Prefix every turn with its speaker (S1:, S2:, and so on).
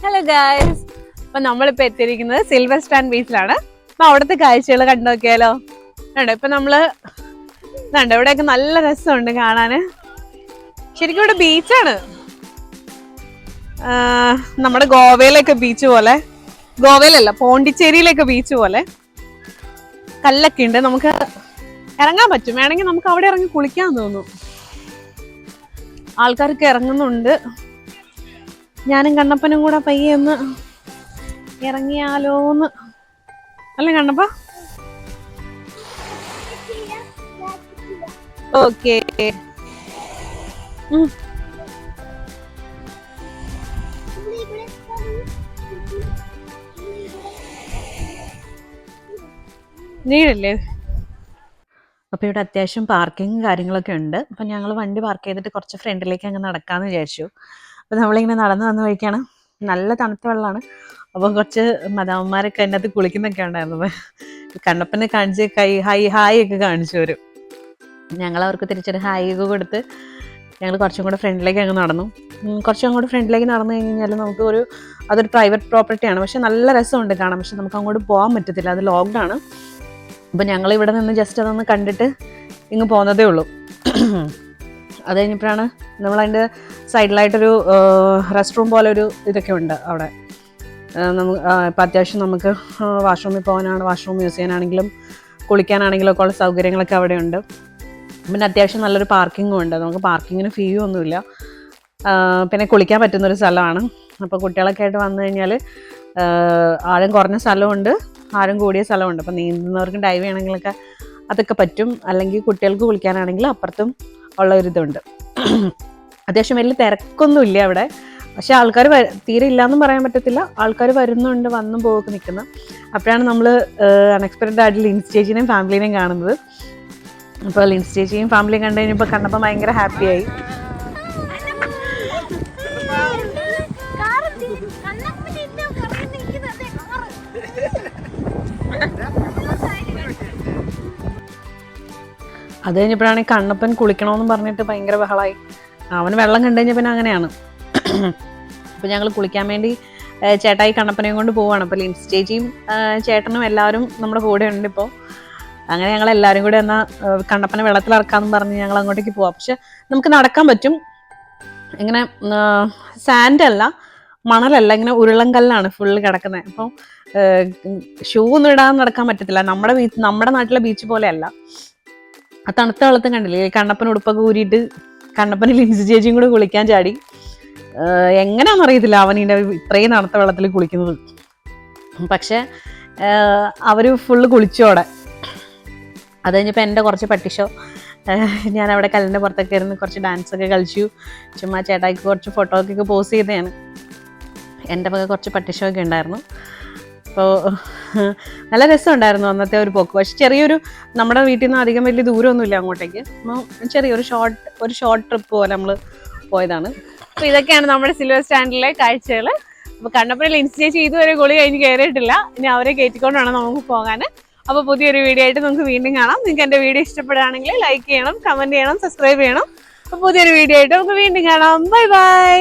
S1: Hello guys, അപ്പൊ നമ്മളിപ്പോ എത്തിയിരിക്കുന്നത് സിൽവർ സ്റ്റാൻഡ് ബീച്ചിലാണ്. അപ്പൊ അവിടുത്തെ കാഴ്ചകൾ കണ്ടു നോക്കിയാലോ. ഇപ്പൊ നമ്മള് ഇവിടെയൊക്കെ നല്ല രസമുണ്ട് കാണാന്. ശരിക്കും ഇവിടെ ബീച്ചാണ്, നമ്മുടെ ഗോവയിലൊക്കെ ബീച്ച് പോലെ, ഗോവയിലല്ല പോണ്ടിച്ചേരിയിലൊക്കെ ബീച്ച് പോലെ കല്ലൊക്കെ ഉണ്ട്. നമുക്ക് ഇറങ്ങാൻ പറ്റും, വേണമെങ്കിൽ നമുക്ക് അവിടെ ഇറങ്ങി കുളിക്കാൻ തോന്നും. ആൾക്കാരൊക്കെ ഇറങ്ങുന്നുണ്ട്. ഞാനും കണ്ണപ്പനും കൂടെ പയ്യെ ഒന്ന് ഇറങ്ങിയാലോന്ന് അല്ലേ കണ്ണപ്പ? ഓക്കെ. നീടല്ലേ? അപ്പോൾ ഇവിടെ അത്യാവശ്യം പാർക്കിങ് കാര്യങ്ങളൊക്കെ ഉണ്ട്. അപ്പം ഞങ്ങൾ വണ്ടി പാർക്ക് ചെയ്തിട്ട് കുറച്ച് ഫ്രണ്ടിലേക്ക് അങ്ങ് നടക്കാമെന്ന് വിചാരിച്ചു. അപ്പോൾ നമ്മളിങ്ങനെ നടന്നു വന്ന വഴിക്കാണ്, നല്ല തണുത്ത വെള്ളമാണ്. അപ്പം കുറച്ച് മദാമ്മമാരൊക്കെ അതിൻ്റെ അകത്ത് കുളിക്കുന്നൊക്കെ ഉണ്ടായിരുന്നു. കണ്ണപ്പനെ കാണിച്ച് ഹായ് ഒക്കെ കാണിച്ചു വരും. ഞങ്ങൾ അവർക്ക് തിരിച്ചൊരു ഹായ് ഒക്കെ കൊടുത്ത് ഞങ്ങൾ കുറച്ചും കൂടെ ഫ്രണ്ടിലേക്ക് അങ്ങ് നടന്നു. കുറച്ചും അങ്ങോട്ട് ഫ്രണ്ടിലേക്ക് നടന്നു കഴിഞ്ഞാൽ അതൊരു പ്രൈവറ്റ് പ്രോപ്പർട്ടിയാണ്. പക്ഷെ നല്ല രസമുണ്ട് കാണാൻ. പക്ഷെ നമുക്ക് അങ്ങോട്ട് പോകാൻ പറ്റത്തില്ല, അത് ലോക്ക്ഡാണ്. അപ്പം ഞങ്ങൾ ഇവിടെ നിന്ന് ജസ്റ്റ് അതൊന്ന് കണ്ടിട്ട് ഇങ്ങ് പോകുന്നതേ ഉള്ളൂ. അത് കഴിഞ്ഞപ്പോഴാണ് നമ്മളതിൻ്റെ സൈഡിലായിട്ടൊരു റെസ്റ്റ് റൂം പോലെ ഒരു ഇതൊക്കെ ഉണ്ട് അവിടെ. ഇപ്പം അത്യാവശ്യം നമുക്ക് വാഷ്റൂമിൽ പോകാനാണ്, വാഷ്റൂം യൂസ് ചെയ്യാനാണെങ്കിലും കുളിക്കാനാണെങ്കിലും ഒക്കെ ഉള്ള സൗകര്യങ്ങളൊക്കെ അവിടെ ഉണ്ട്. പിന്നെ അത്യാവശ്യം നല്ലൊരു പാർക്കിങ്ങും ഉണ്ട്. നമുക്ക് പാർക്കിങ്ങിന് ഫീ ഒന്നുമില്ല. പിന്നെ കുളിക്കാൻ പറ്റുന്നൊരു സ്ഥലമാണ്. അപ്പോൾ കുട്ടികളൊക്കെ ആയിട്ട് വന്നു കഴിഞ്ഞാൽ ആഴം കുറഞ്ഞ സ്ഥലമുണ്ട്, ആഴം കൂടിയ സ്ഥലമുണ്ട്. അപ്പോൾ നീന്തുന്നവർക്കും ഡൈവ് ചെയ്യണമെങ്കിലൊക്കെ അതൊക്കെ പറ്റും. അല്ലെങ്കിൽ കുട്ടികൾക്ക് കുളിക്കാനാണെങ്കിൽ അപ്പുറത്തും ഉള്ള ഒരിതുണ്ട്. അത്യാവശ്യം വലിയ തിരക്കൊന്നുമില്ല അവിടെ. പക്ഷെ ആൾക്കാർ തീരെ ഇല്ലയെന്നും പറയാൻ പറ്റത്തില്ല. ആൾക്കാർ വരുന്നുണ്ട്, വന്നും പോകൊക്കെ നിൽക്കുന്ന. അപ്പോഴാണ് നമ്മൾ അൺഎക്സ്പെക്റ്റഡ് ആയിട്ട് ലിൻസ് ചേച്ചിനെയും ഫാമിലിനെയും കാണുന്നത്. അപ്പോൾ ലിൻസ് ചേച്ചിയും ഫാമിലിയും കണ്ടു കഴിഞ്ഞപ്പോൾ കണ്ടപ്പോൾ ഭയങ്കര ഹാപ്പിയായി. അത് കഴിഞ്ഞപ്പോഴാണെങ്കിൽ കണ്ണപ്പൻ കുളിക്കണമെന്ന് പറഞ്ഞിട്ട് ഭയങ്കര ബഹളമായി. അവന് വെള്ളം കണ്ടു കഴിഞ്ഞാൽ പിന്നെ അങ്ങനെയാണ്. അപ്പോൾ ഞങ്ങൾ കുളിക്കാൻ വേണ്ടി ചേട്ടായി കണ്ണപ്പനെയും കൊണ്ട് പോവുകയാണ്. അപ്പോൾ ലിൻസ് ചേച്ചിയും ചേട്ടനും എല്ലാവരും നമ്മുടെ കൂടെ ഉണ്ട് ഇപ്പോൾ. അങ്ങനെ ഞങ്ങൾ എല്ലാവരും കൂടെ എന്നാൽ കണ്ണപ്പനെ വെള്ളത്തിലിറക്കാമെന്ന് പറഞ്ഞ് ഞങ്ങൾ അങ്ങോട്ടേക്ക് പോവാം. പക്ഷെ നമുക്ക് നടക്കാൻ പറ്റും. ഇങ്ങനെ സാൻഡല്ല, മണലല്ല, ഇങ്ങനെ ഉരുളങ്കല്ലാണ് ഫുള്ള് കിടക്കുന്നത്. അപ്പം ഷൂ ഒന്നും ഇടാതെ നടക്കാൻ പറ്റത്തില്ല. നമ്മുടെ നാട്ടിലെ ബീച്ച് പോലെയല്ല. ആ തണുത്ത വെള്ളത്തും കണ്ടില്ലേ, കണ്ണപ്പൻ ഉടുപ്പൊക്കെ ഊരിയിട്ട് കണ്ണപ്പന് ലിൻസ് ചേച്ചിയും കൂടെ കുളിക്കാൻ ചാടി. എങ്ങനെയാണെന്ന് അറിയത്തില്ല അവനിൻ്റെ ഇത്രയും തണുത്ത വെള്ളത്തിൽ കുളിക്കുന്നത്. പക്ഷെ അവർ ഫുള്ള് കുളിച്ചോടെ. അത് കഴിഞ്ഞപ്പോൾ എൻ്റെ കുറച്ച് പട്ടിഷോ, ഞാൻ അവിടെ കല്ലിൻ്റെ പുറത്തൊക്കെ ഇരുന്ന് കുറച്ച് ഡാൻസൊക്കെ കളിച്ചു. ചുമ്മാ ചേട്ടായിക്ക് കുറച്ച് ഫോട്ടോക്കൊക്കെ പോസ്റ്റ് ചെയ്തതാണ്. എൻ്റെ പക കുറച്ച് പട്ടിഷോ ഒക്കെ ഉണ്ടായിരുന്നു. അപ്പോൾ നല്ല രസമുണ്ടായിരുന്നു അന്നത്തെ ഒരു പോക്ക്. പക്ഷെ ചെറിയൊരു, നമ്മുടെ വീട്ടിൽ നിന്ന് അധികം വലിയ ദൂരമൊന്നുമില്ല അങ്ങോട്ടേക്ക്. അപ്പോൾ ചെറിയൊരു ഷോർട്ട് ട്രിപ്പ് പോലെ നമ്മൾ പോയതാണ്. അപ്പോൾ ഇതൊക്കെയാണ് നമ്മുടെ സിൽവർ സ്റ്റാൻഡിലെ കാഴ്ചകൾ. അപ്പോൾ കണ്ണപ്പനെ ലിൻസ് ചേച്ചി ഇതുവരെ കുളി കഴിഞ്ഞ് കയറിയിട്ടില്ല. ഇനി അവരെ കയറ്റിക്കൊണ്ടാണ് നമുക്ക് പോകാൻ. അപ്പോൾ പുതിയൊരു വീഡിയോ ആയിട്ട് നമുക്ക് വീണ്ടും കാണാം. നിങ്ങൾക്ക് എൻ്റെ വീഡിയോ ഇഷ്ടപ്പെടുകയാണെങ്കിൽ ലൈക്ക് ചെയ്യണം, കമൻറ്റ് ചെയ്യണം, സബ്സ്ക്രൈബ് ചെയ്യണം. അപ്പോൾ പുതിയൊരു വീഡിയോ ആയിട്ട് നമുക്ക് വീണ്ടും കാണാം. Bye bye.